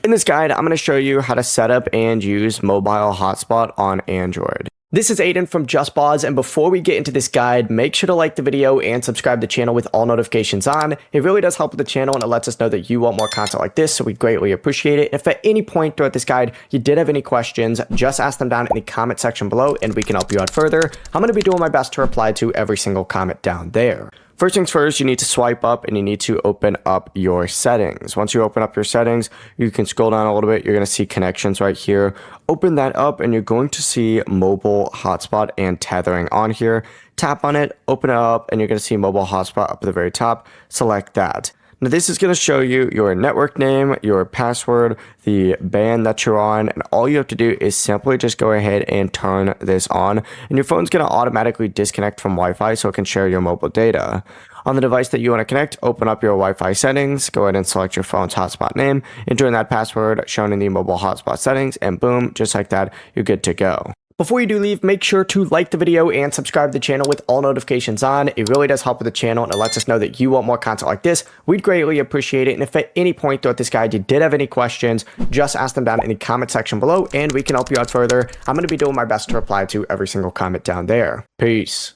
In this guide, I'm going to show you how to set up and use Mobile Hotspot on Android. This is Aiden from JustBoz, and before we get into this guide, make sure to like the video and subscribe to the channel with all notifications on. It really does help with the channel, and it lets us know that you want more content like this, so we greatly appreciate it. If at any point throughout this guide you did have any questions, just ask them down in the comment section below, and we can help you out further. I'm going to be doing my best to reply to every single comment down there. First things first, you need to swipe up and you need to open up your settings. Once you open up your settings, you can scroll down a little bit. You're going to see connections right here. Open that up and you're going to see mobile hotspot and tethering on here. Tap on it, open it up, and you're going to see mobile hotspot up at the very top. Select that. Now this is going to show you your network name, your password, the band that you're on, and all you have to do is simply just go ahead and turn this on, and your phone's going to automatically disconnect from Wi-Fi so it can share your mobile data. On the device that you want to connect, open up your Wi-Fi settings, go ahead and select your phone's hotspot name, enter in that password shown in the mobile hotspot settings, and boom, just like that, you're good to go. Before you do leave, make sure to like the video and subscribe to the channel with all notifications on. It really does help with the channel and it lets us know that you want more content like this. We'd greatly appreciate it. And if at any point throughout this guide you did have any questions, just ask them down in the comment section below and we can help you out further. I'm going to be doing my best to reply to every single comment down there. Peace.